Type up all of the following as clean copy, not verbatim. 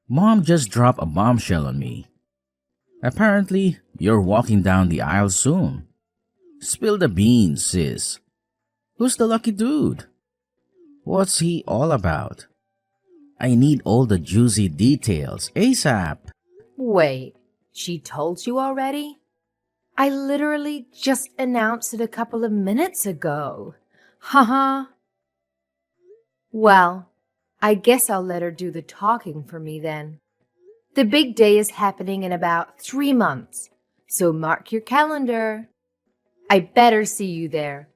Mom just dropped a bombshell on me. Apparently, you're walking down the aisle soon. Spill the beans, sis. Who's the lucky dude? What's he all about? I need all the juicy details ASAP. Wait, she told you already? I literally just announced it a couple of minutes ago. Haha. Well, I guess I'll let her do the talking for me then. The big day is happening in about 3 months, so mark your calendar. I better see you there,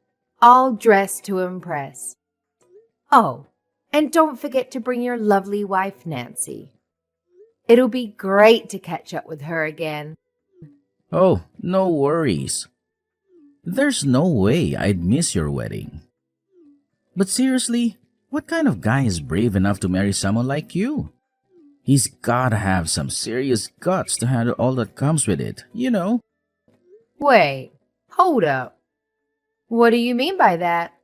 all dressed to impress. Oh, and don't forget to bring your lovely wife, Nancy. It'll be great to catch up with her again. Oh, no worries. There's no way I'd miss your wedding. But seriously, what kind of guy is brave enough to marry someone like you? He's gotta have some serious guts to handle all that comes with it, you know? Wait, hold up. What do you mean by that?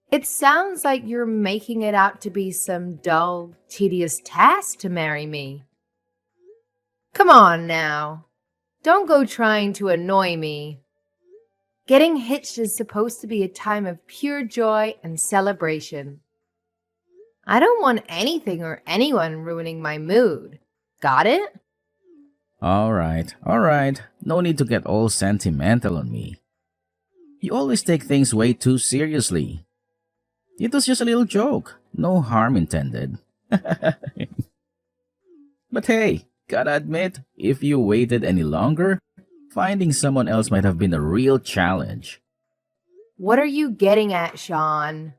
It sounds like you're making it out to be some dull, tedious task to marry me. Come on now. Don't go trying to annoy me. Getting hitched is supposed to be a time of pure joy and celebration. I don't want anything or anyone ruining my mood. Got it? Alright. No need to get all sentimental on me. You always take things way too seriously. It was just a little joke. No harm intended. But hey, gotta admit, if you waited any longer, finding someone else might have been a real challenge. What are you getting at, Sean?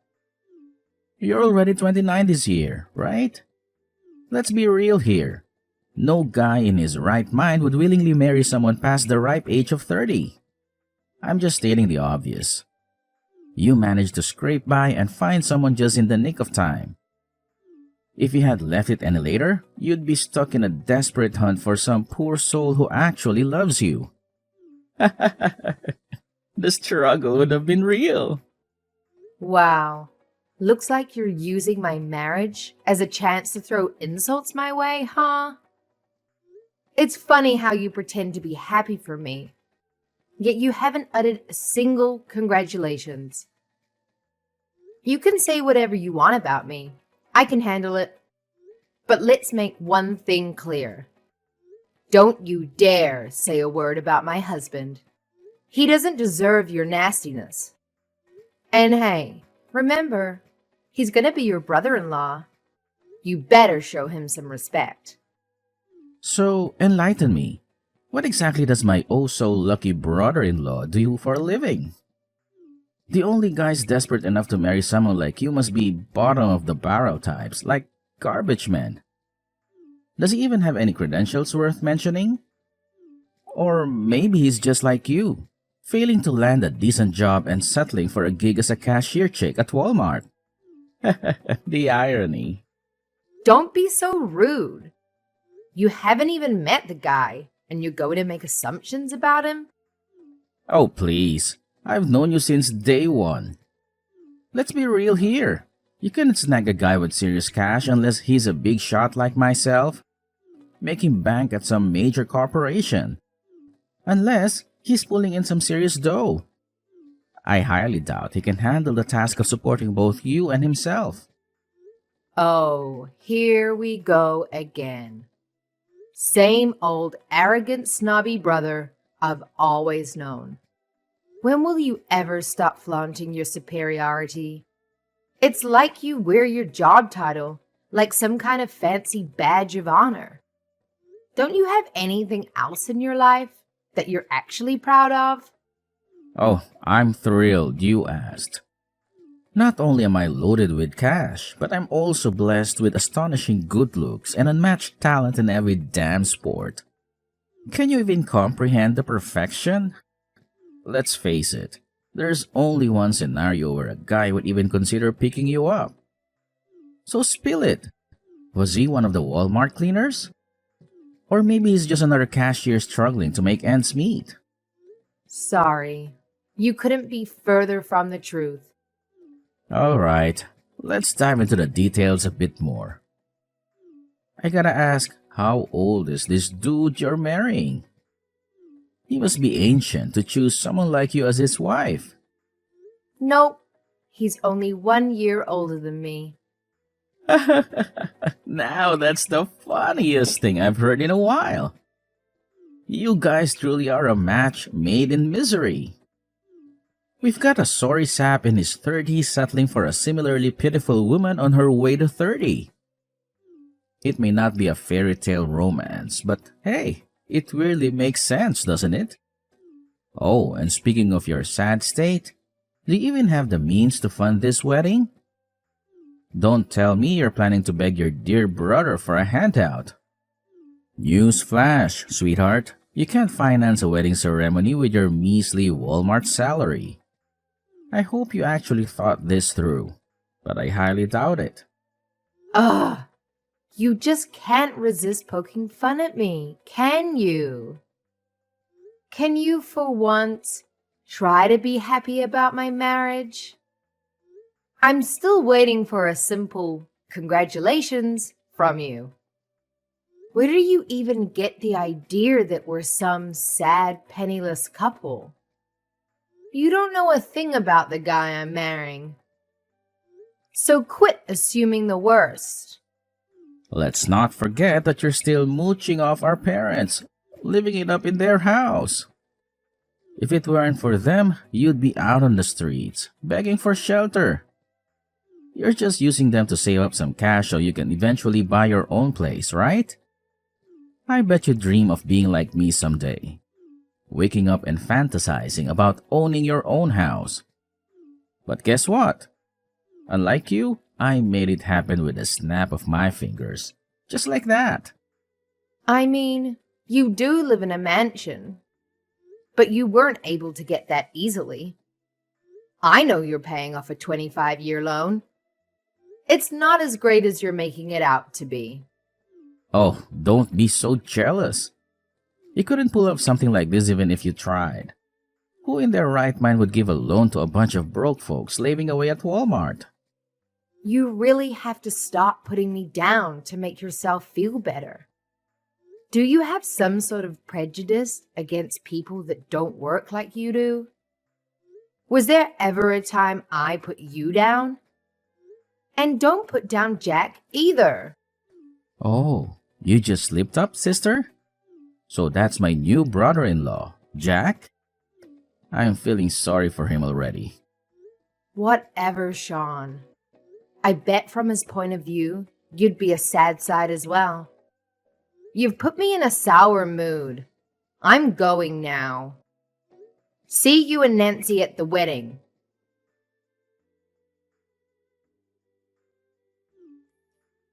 You're already 29 this year, right? Let's be real here. No guy in his right mind would willingly marry someone past the ripe age of 30. I'm just stating the obvious. You managed to scrape by and find someone just in the nick of time. If you had left it any later, you'd be stuck in a desperate hunt for some poor soul who actually loves you. The struggle would have been real. Wow. Looks like you're using my marriage as a chance to throw insults my way, huh? It's funny how you pretend to be happy for me, yet you haven't uttered a single congratulations. You can say whatever you want about me. I can handle it. But let's make one thing clear. Don't you dare say a word about my husband. He doesn't deserve your nastiness. And hey, remember, he's gonna be your brother-in-law. You better show him some respect. So, enlighten me. What exactly does my oh-so-lucky brother-in-law do for a living? The only guys desperate enough to marry someone like you must be bottom-of-the-barrel types, like garbage men. Does he even have any credentials worth mentioning? Or maybe he's just like you, failing to land a decent job and settling for a gig as a cashier chick at Walmart. The irony. Don't be so rude. You haven't even met the guy, and you're going to make assumptions about him? Oh, please. I've known you since day one. Let's be real here. You couldn't snag a guy with serious cash unless he's a big shot like myself, making bank at some major corporation. Unless he's pulling in some serious dough. I highly doubt he can handle the task of supporting both you and himself. Oh, here we go again. Same old arrogant, snobby brother I've always known. When will you ever stop flaunting your superiority? It's like you wear your job title like some kind of fancy badge of honor. Don't you have anything else in your life that you're actually proud of? Oh, I'm thrilled you asked. Not only am I loaded with cash, but I'm also blessed with astonishing good looks and unmatched talent in every damn sport. Can you even comprehend the perfection? Let's face it, there's only one scenario where a guy would even consider picking you up. So spill it. Was he one of the Walmart cleaners? Or maybe he's just another cashier struggling to make ends meet. Sorry, you couldn't be further from the truth. Alright, let's dive into the details a bit more. I gotta ask, how old is this dude you're marrying? He must be ancient to choose someone like you as his wife. Nope, he's only 1 year older than me. Now that's the funniest thing I've heard in a while. You guys truly are a match made in misery. We've got a sorry sap in his 30s settling for a similarly pitiful woman on her way to 30. It may not be a fairy tale romance, but hey, it really makes sense, doesn't it? Oh, and speaking of your sad state, do you even have the means to fund this wedding? Don't tell me you're planning to beg your dear brother for a handout. News flash, sweetheart. You can't finance a wedding ceremony with your measly Walmart salary. I hope you actually thought this through, but I highly doubt it. Ugh, you just can't resist poking fun at me, can you? Can you, for once, try to be happy about my marriage? I'm still waiting for a simple congratulations from you. Where do you even get the idea that we're some sad, penniless couple? You don't know a thing about the guy I'm marrying. So quit assuming the worst. Let's not forget that you're still mooching off our parents, living it up in their house. If it weren't for them, you'd be out on the streets, begging for shelter. You're just using them to save up some cash so you can eventually buy your own place, right? I bet you dream of being like me someday, waking up and fantasizing about owning your own house. But guess what? Unlike you, I made it happen with a snap of my fingers, just like that. I mean, you do live in a mansion, but you weren't able to get that easily. I know you're paying off a 25-year loan. It's not as great as you're making it out to be. Oh, don't be so jealous. You couldn't pull off something like this even if you tried. Who in their right mind would give a loan to a bunch of broke folks slaving away at Walmart? You really have to stop putting me down to make yourself feel better. Do you have some sort of prejudice against people that don't work like you do? Was there ever a time I put you down? And don't put down Jack either. Oh, you just slipped up, sister? So that's my new brother-in-law, Jack? I'm feeling sorry for him already. Whatever, Sean. I bet from his point of view, you'd be a sad sight as well. You've put me in a sour mood. I'm going now. See you and Nancy at the wedding.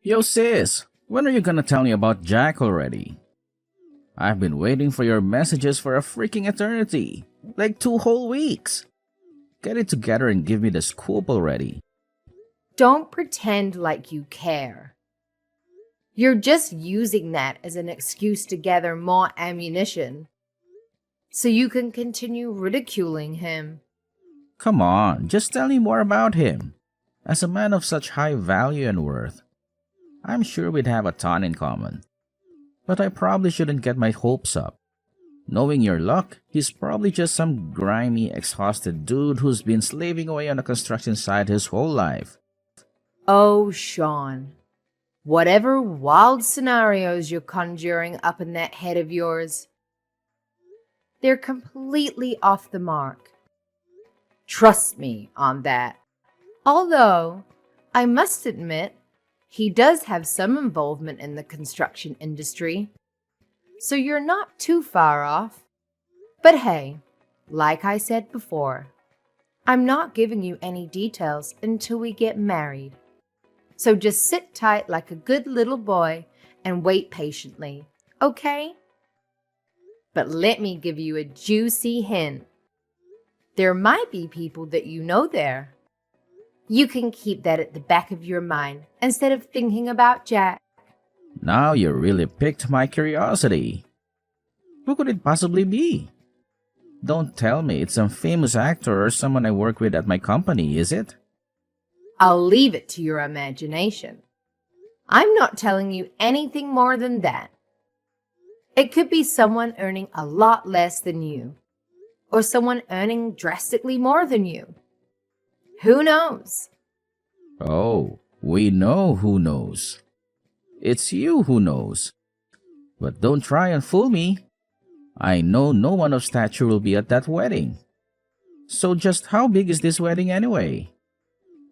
Yo sis, when are you gonna tell me about Jack already? I've been waiting for your messages for a freaking eternity. Like 2 whole weeks. Get it together and give me the scoop already. Don't pretend like you care. You're just using that as an excuse to gather more ammunition so you can continue ridiculing him. Come on, just tell me more about him. As a man of such high value and worth, I'm sure we'd have a ton in common. But I probably shouldn't get my hopes up. Knowing your luck, he's probably just some grimy, exhausted dude who's been slaving away on a construction site his whole life. Oh, Sean. Whatever wild scenarios you're conjuring up in that head of yours, they're completely off the mark. Trust me on that. Although, I must admit, he does have some involvement in the construction industry, so you're not too far off. But hey, like I said before, I'm not giving you any details until we get married. So just sit tight like a good little boy and wait patiently, okay? But let me give you a juicy hint. There might be people that you know there. You can keep that at the back of your mind instead of thinking about Jack. Now you really piqued my curiosity. Who could it possibly be? Don't tell me it's some famous actor or someone I work with at my company, is it? I'll leave it to your imagination. I'm not telling you anything more than that. It could be someone earning a lot less than you, or someone earning drastically more than you. Who knows? Oh, we know who knows. It's you who knows. But don't try and fool me. I know no one of stature will be at that wedding. So just how big is this wedding anyway?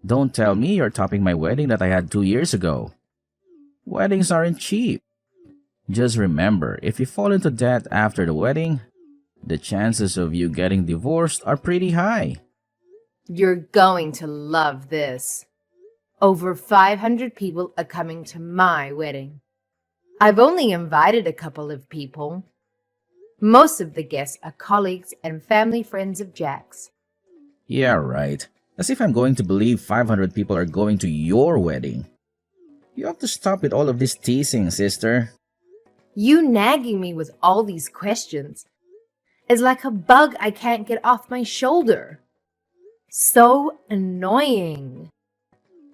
Don't tell me you're topping my wedding that I had 2 years ago. Weddings aren't cheap. Just remember, if you fall into debt after the wedding, the chances of you getting divorced are pretty high. You're going to love this. Over 500 people are coming to my wedding. I've only invited a couple of people. Most of the guests are colleagues and family friends of Jack's. Yeah, right. As if I'm going to believe 500 people are going to your wedding. You have to stop with all of this teasing, sister. You nagging me with all these questions is like a bug I can't get off my shoulder. So annoying.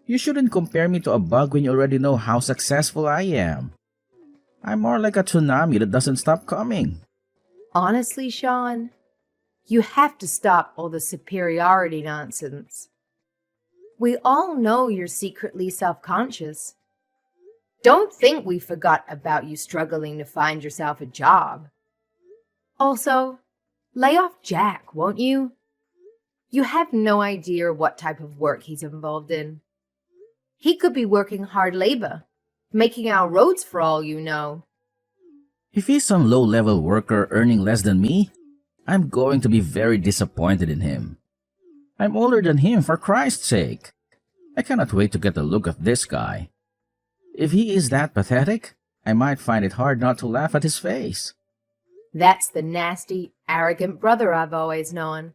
You shouldn't compare me to a bug when you already know how successful I am. I'm more like a tsunami that doesn't stop coming. Honestly, Sean, you have to stop all the superiority nonsense. We all know you're secretly self-conscious. Don't think we forgot about you struggling to find yourself a job. Also, lay off Jack, won't you? You have no idea what type of work he's involved in. He could be working hard labor, making our roads for all you know. If he's some low-level worker earning less than me, I'm going to be very disappointed in him. I'm older than him, for Christ's sake. I cannot wait to get a look at this guy. If he is that pathetic, I might find it hard not to laugh at his face. That's the nasty, arrogant brother I've always known.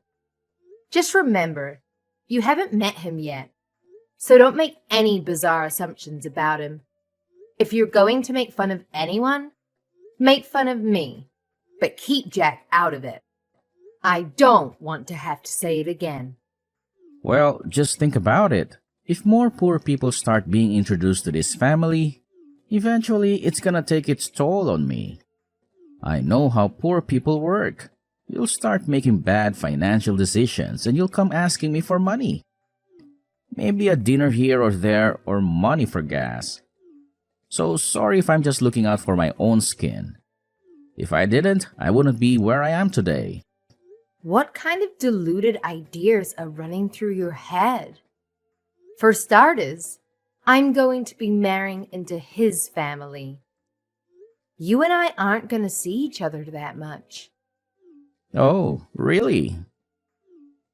Just remember, you haven't met him yet, so don't make any bizarre assumptions about him. If you're going to make fun of anyone, make fun of me, but keep Jack out of it. I don't want to have to say it again. Well, just think about it. If more poor people start being introduced to this family, eventually it's gonna take its toll on me. I know how poor people work. You'll start making bad financial decisions and you'll come asking me for money. Maybe a dinner here or there or money for gas. So sorry if I'm just looking out for my own skin. If I didn't, I wouldn't be where I am today. What kind of deluded ideas are running through your head? For starters, I'm going to be marrying into his family. You and I aren't going to see each other that much. Oh, really?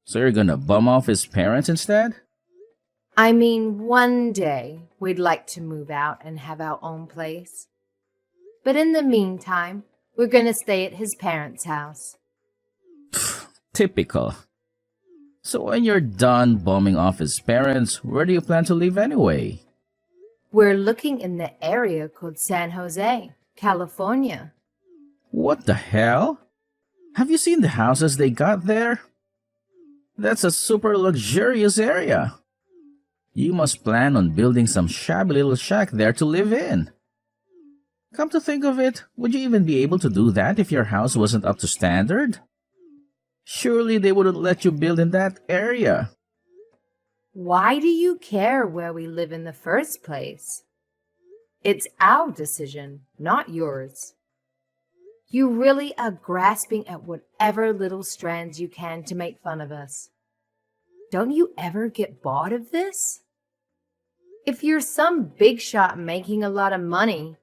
So you're gonna bum off his parents instead? I mean, one day we'd like to move out and have our own place. But in the meantime, we're going to stay at his parents' house. Typical. So when you're done bumming off his parents, where do you plan to live anyway? We're looking in the area called San Jose, California. What the hell? Have you seen the houses they got there? That's a super luxurious area. You must plan on building some shabby little shack there to live in. Come to think of it, would you even be able to do that if your house wasn't up to standard? Surely they wouldn't let you build in that area. Why do you care where we live in the first place? It's our decision, not yours. You really are grasping at whatever little strands you can to make fun of us. Don't you ever get bored of this? If you're some big shot making a lot of money,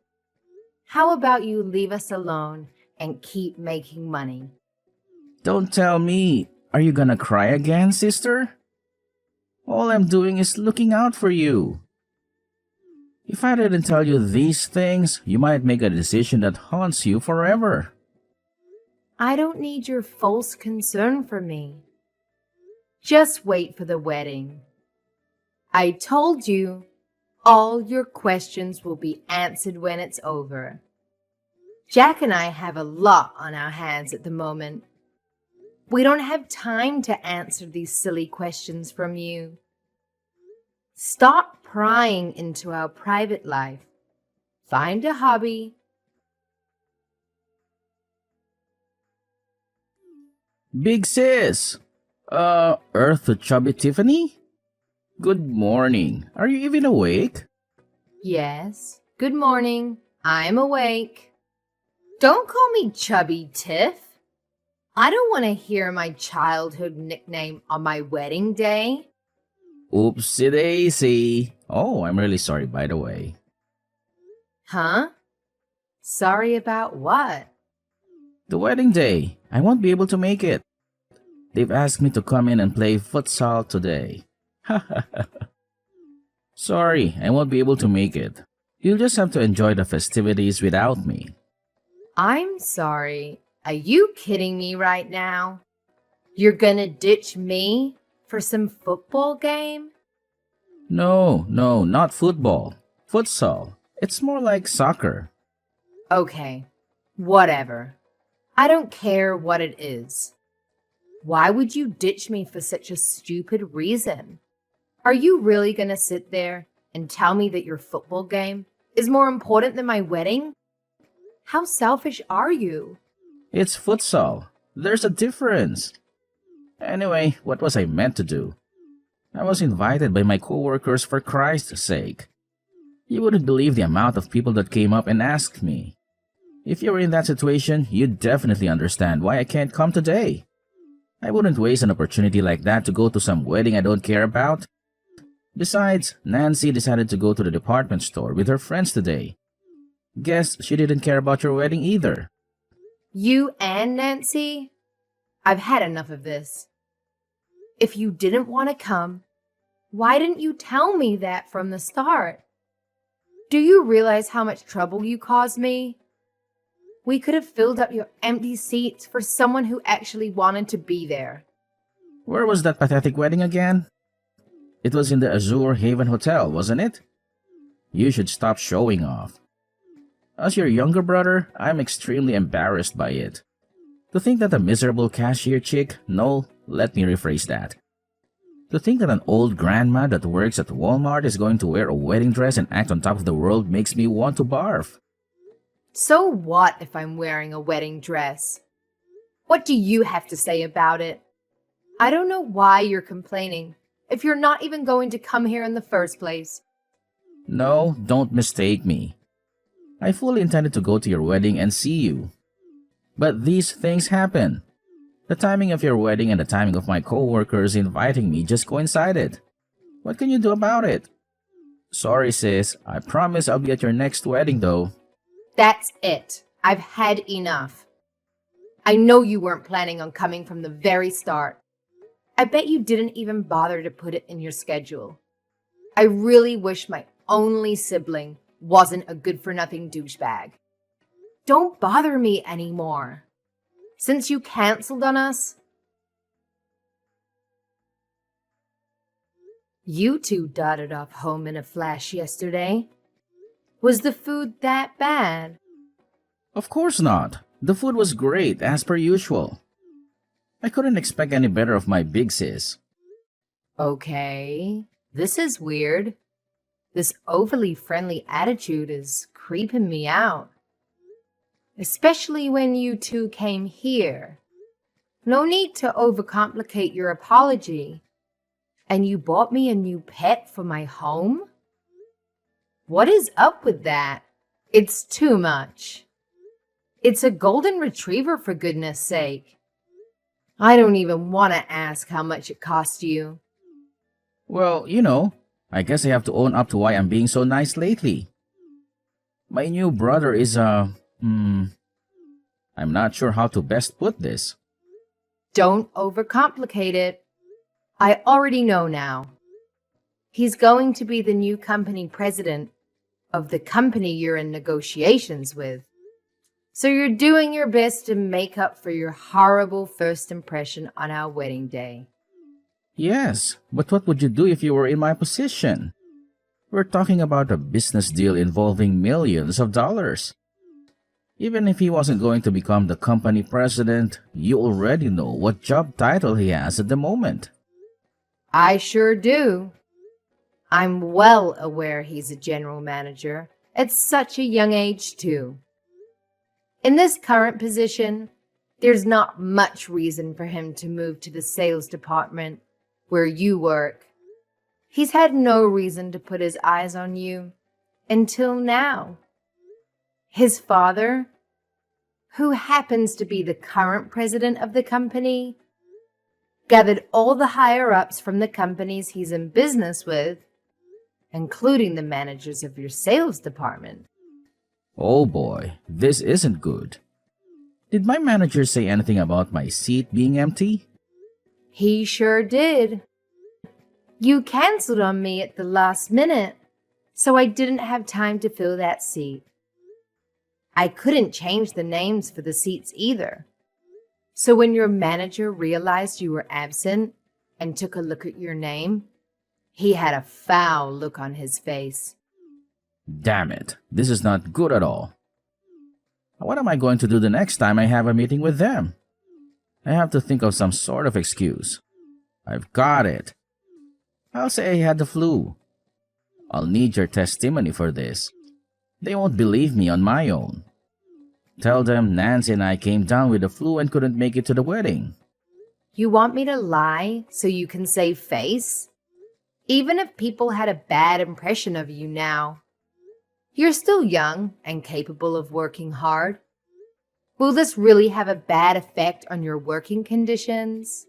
how about you leave us alone and keep making money? Don't tell me. Are you gonna cry again, sister? All I'm doing is looking out for you. If I didn't tell you these things, you might make a decision that haunts you forever. I don't need your false concern for me. Just wait for the wedding. I told you, all your questions will be answered when it's over. Jack and I have a lot on our hands at the moment. We don't have time to answer these silly questions from you. Stop prying into our private life. Find a hobby. Big sis! Earth to chubby Tiffany? Good morning. Are you even awake? Yes. Good morning. I'm awake. Don't call me Chubby Tiff. I don't want to hear my childhood nickname on my wedding day. Oopsie daisy. Oh, I'm really sorry, by the way. Huh? Sorry about what? The wedding day. I won't be able to make it. They've asked me to come in and play futsal today. Sorry, I won't be able to make it. You'll just have to enjoy the festivities without me. I'm sorry. Are you kidding me right now? You're gonna ditch me for some football game? No, not football. Futsal. It's more like soccer. Okay, whatever. I don't care what it is. Why would you ditch me for such a stupid reason? Are you really gonna sit there and tell me that your football game is more important than my wedding? How selfish are you? It's futsal. There's a difference. Anyway, what was I meant to do? I was invited by my coworkers for Christ's sake. You wouldn't believe the amount of people that came up and asked me. If you were in that situation, you'd definitely understand why I can't come today. I wouldn't waste an opportunity like that to go to some wedding I don't care about. Besides, Nancy decided to go to the department store with her friends today. Guess she didn't care about your wedding either. You and Nancy? I've had enough of this. If you didn't want to come, why didn't you tell me that from the start? Do you realize how much trouble you caused me? We could have filled up your empty seats for someone who actually wanted to be there. Where was that pathetic wedding again? It was in the Azure Haven Hotel, wasn't it? You should stop showing off. As your younger brother, I'm extremely embarrassed by it. To think that a miserable cashier chick, no, let me rephrase that. To think that an old grandma that works at Walmart is going to wear a wedding dress and act on top of the world makes me want to barf. So what if I'm wearing a wedding dress? What do you have to say about it? I don't know why you're complaining if you're not even going to come here in the first place. No, don't mistake me. I fully intended to go to your wedding and see you. But these things happen. The timing of your wedding and the timing of my coworkers inviting me just coincided. What can you do about it? Sorry, sis. I promise I'll be at your next wedding, though. That's it. I've had enough. I know you weren't planning on coming from the very start. I bet you didn't even bother to put it in your schedule. I really wish my only sibling wasn't a good-for-nothing douchebag. Don't bother me anymore. Since you canceled on us, you two darted off home in a flash yesterday. Was the food that bad? Of course not. The food was great, as per usual. I couldn't expect any better of my big sis. Okay, this is weird. This overly friendly attitude is creeping me out. Especially when you two came here. No need to overcomplicate your apology. And you bought me a new pet for my home? What is up with that? It's too much. It's a golden retriever, for goodness sake. I don't even want to ask how much it cost you. Well, I guess I have to own up to why I'm being so nice lately. My new brother is I'm not sure how to best put this. Don't overcomplicate it. I already know now. He's going to be the new company president of the company you're in negotiations with. So you're doing your best to make up for your horrible first impression on our wedding day. Yes, but what would you do if you were in my position? We're talking about a business deal involving millions of dollars. Even if he wasn't going to become the company president, you already know what job title he has at the moment. I sure do. I'm well aware he's a general manager at such a young age, too. In this current position, there's not much reason for him to move to the sales department where you work. He's had no reason to put his eyes on you until now. His father, who happens to be the current president of the company, gathered all the higher-ups from the companies he's in business with, including the managers of your sales department. Oh boy, this isn't good. Did my manager say anything about my seat being empty? He sure did. You canceled on me at the last minute, so I didn't have time to fill that seat. I couldn't change the names for the seats either. So when your manager realized you were absent and took a look at your name, he had a foul look on his face. Damn it, this is not good at all. What am I going to do the next time I have a meeting with them? I have to think of some sort of excuse. I've got it. I'll say I had the flu. I'll need your testimony for this. They won't believe me on my own. Tell them Nancy and I came down with the flu and couldn't make it to the wedding. You want me to lie so you can save face? Even if people had a bad impression of you now, you're still young and capable of working hard. Will this really have a bad effect on your working conditions?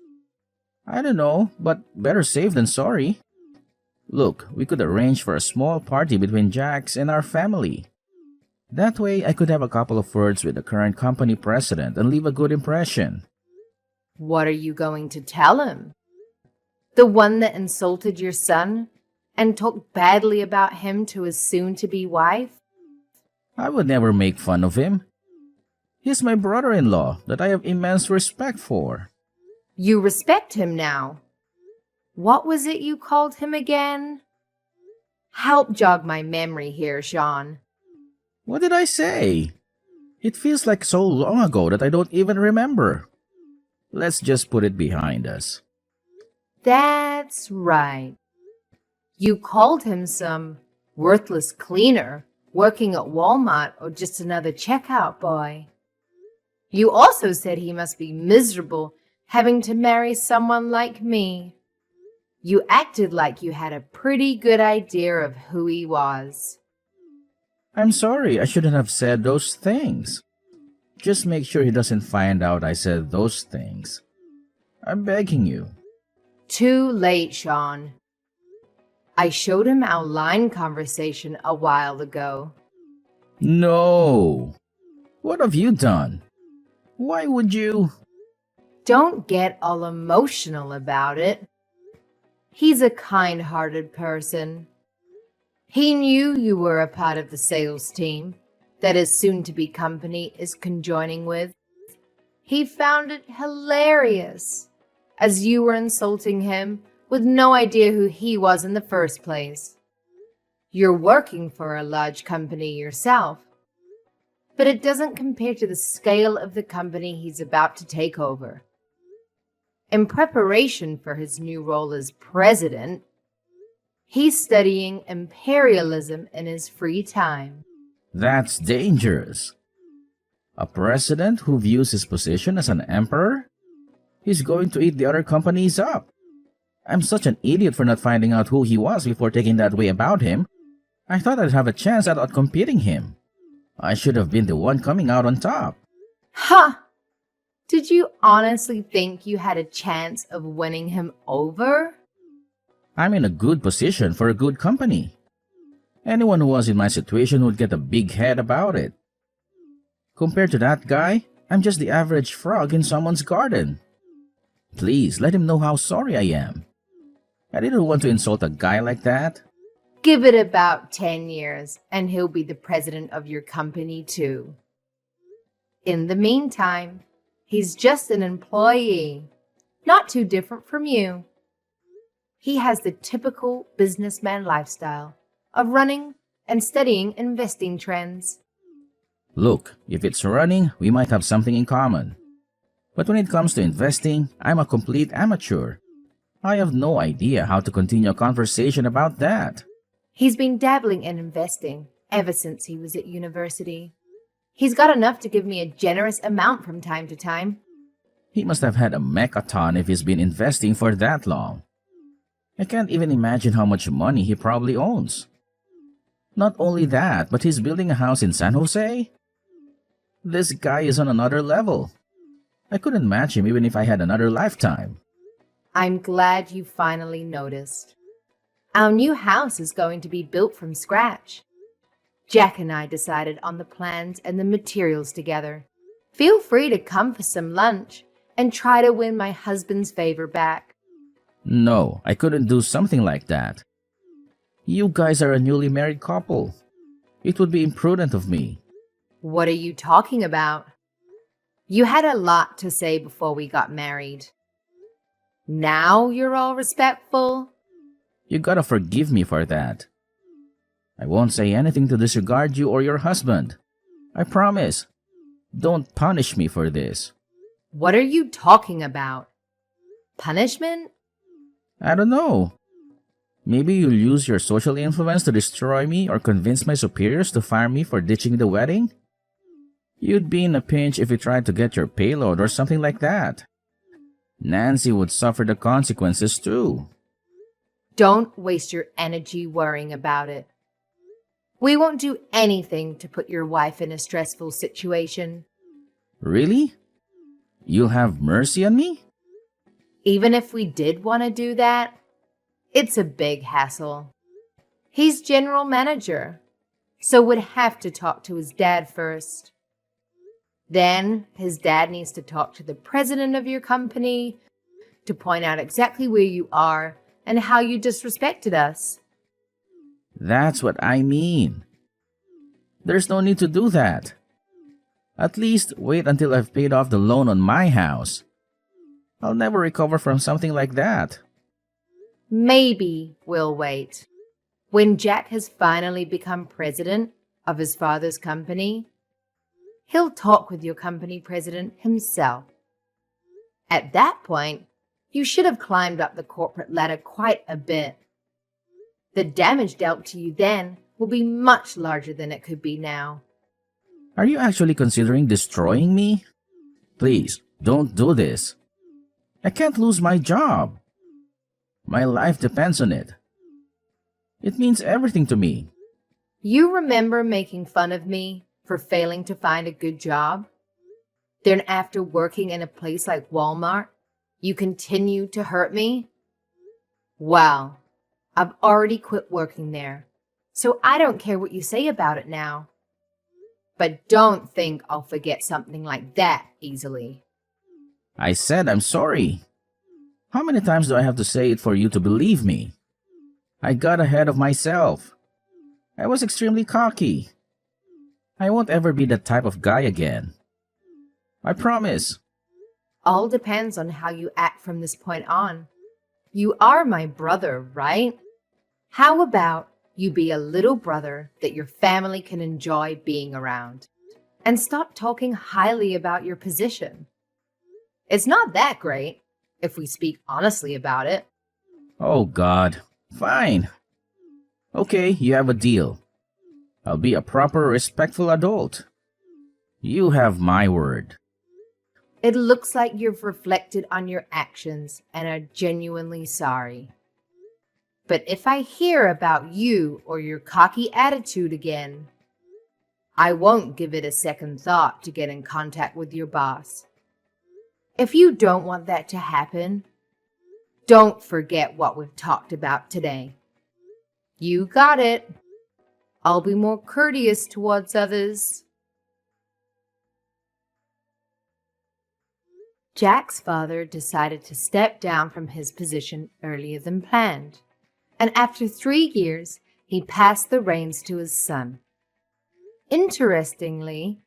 I don't know, but better safe than sorry. Look, we could arrange for a small party between Jax and our family. That way, I could have a couple of words with the current company president and leave a good impression. What are you going to tell him? The one that insulted your son and talked badly about him to his soon-to-be wife? I would never make fun of him. He's my brother-in-law that I have immense respect for. You respect him now. What was it you called him again? Help jog my memory here, Sean. What did I say? It feels like so long ago that I don't even remember. Let's just put it behind us. That's right. You called him some worthless cleaner working at Walmart or just another checkout boy. You also said he must be miserable having to marry someone like me. You acted like you had a pretty good idea of who he was. I'm sorry, I shouldn't have said those things. Just make sure he doesn't find out I said those things. I'm begging you. Too late, Sean. I showed him our line conversation a while ago. No! What have you done? Why would you? Don't get all emotional about it. He's a kind-hearted person. He knew you were a part of the sales team that his soon-to-be company is conjoining with. He found it hilarious, as you were insulting him with no idea who he was in the first place. You're working for a large company yourself, but it doesn't compare to the scale of the company he's about to take over. In preparation for his new role as president, he's studying imperialism in his free time. That's dangerous. A president who views his position as an emperor? He's going to eat the other companies up. I'm such an idiot for not finding out who he was before taking that way about him. I thought I'd have a chance at outcompeting him. I should have been the one coming out on top. Ha! Did you honestly think you had a chance of winning him over? I'm in a good position for a good company. Anyone who was in my situation would get a big head about it. Compared to that guy, I'm just the average frog in someone's garden. Please let him know how sorry I am. I didn't want to insult a guy like that. Give it about 10 years and he'll be the president of your company too. In the meantime, he's just an employee, not too different from you. He has the typical businessman lifestyle of running and studying investing trends. Look, if it's running, we might have something in common. But when it comes to investing, I'm a complete amateur. I have no idea how to continue a conversation about that. He's been dabbling in investing ever since he was at university. He's got enough to give me a generous amount from time to time. He must have had a mechaton if he's been investing for that long. I can't even imagine how much money he probably owns. Not only that, but he's building a house in San Jose? This guy is on another level. I couldn't match him even if I had another lifetime. I'm glad you finally noticed. Our new house is going to be built from scratch. Jack and I decided on the plans and the materials together. Feel free to come for some lunch and try to win my husband's favor back. No, I couldn't do something like that. You guys are a newly married couple. It would be imprudent of me. What are you talking about? You had a lot to say before we got married. Now you're all respectful? You gotta forgive me for that. I won't say anything to disregard you or your husband. I promise. Don't punish me for this. What are you talking about? Punishment? I don't know. Maybe you'll use your social influence to destroy me or convince my superiors to fire me for ditching the wedding? You'd be in a pinch if you tried to get your payload or something like that. Nancy would suffer the consequences too. Don't waste your energy worrying about it. We won't do anything to put your wife in a stressful situation. Really? You'll have mercy on me? Even if we did want to do that, it's a big hassle. He's general manager, so would have to talk to his dad first. Then his dad needs to talk to the president of your company to point out exactly where you are and how you disrespected us. That's what I mean. There's no need to do that. At least wait until I've paid off the loan on my house. I'll never recover from something like that. Maybe we'll wait. When Jack has finally become president of his father's company, he'll talk with your company president himself. At that point, you should have climbed up the corporate ladder quite a bit. The damage dealt to you then will be much larger than it could be now. Are you actually considering destroying me? Please, don't do this. I can't lose my job. My life depends on it. It means everything to me. You remember making fun of me for failing to find a good job? Then after working in a place like Walmart, you continue to hurt me? Well, I've already quit working there, so I don't care what you say about it now. But don't think I'll forget something like that easily. I said I'm sorry. How many times do I have to say it for you to believe me? I got ahead of myself. I was extremely cocky. I won't ever be that type of guy again. I promise. All depends on how you act from this point on. You are my brother, right? How about you be a little brother that your family can enjoy being around? And stop talking highly about your position. It's not that great, if we speak honestly about it. Oh God. Fine. Okay, you have a deal. I'll be a proper, respectful adult. You have my word. It looks like you've reflected on your actions and are genuinely sorry. But if I hear about you or your cocky attitude again, I won't give it a second thought to get in contact with your boss. If you don't want that to happen, don't forget what we've talked about today. You got it. I'll be more courteous towards others. Jack's father decided to step down from his position earlier than planned, and after 3 years, he passed the reins to his son. Interestingly,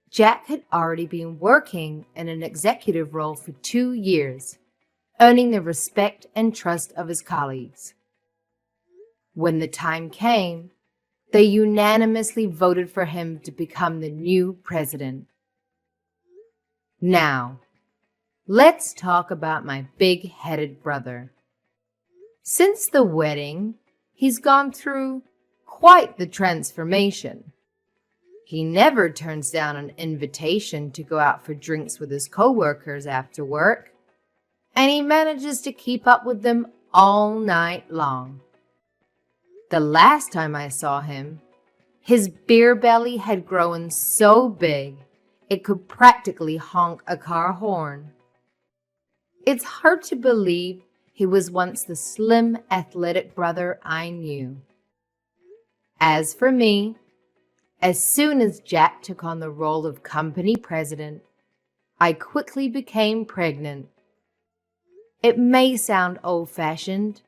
Jack had already been working in an executive role for 2 years, earning the respect and trust of his colleagues. When the time came, they unanimously voted for him to become the new president. Now, let's talk about my big-headed brother. Since the wedding, he's gone through quite the transformation. He never turns down an invitation to go out for drinks with his coworkers after work, and he manages to keep up with them all night long. The last time I saw him, his beer belly had grown so big it could practically honk a car horn. It's hard to believe he was once the slim, athletic brother I knew. As for me, as soon as Jack took on the role of company president, I quickly became pregnant. It may sound old-fashioned,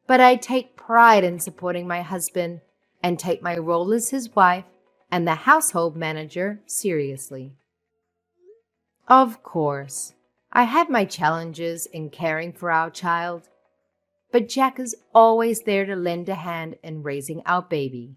but I take pride in supporting my husband and take my role as his wife and the household manager seriously. Of course, I have my challenges in caring for our child, but Jack is always there to lend a hand in raising our baby.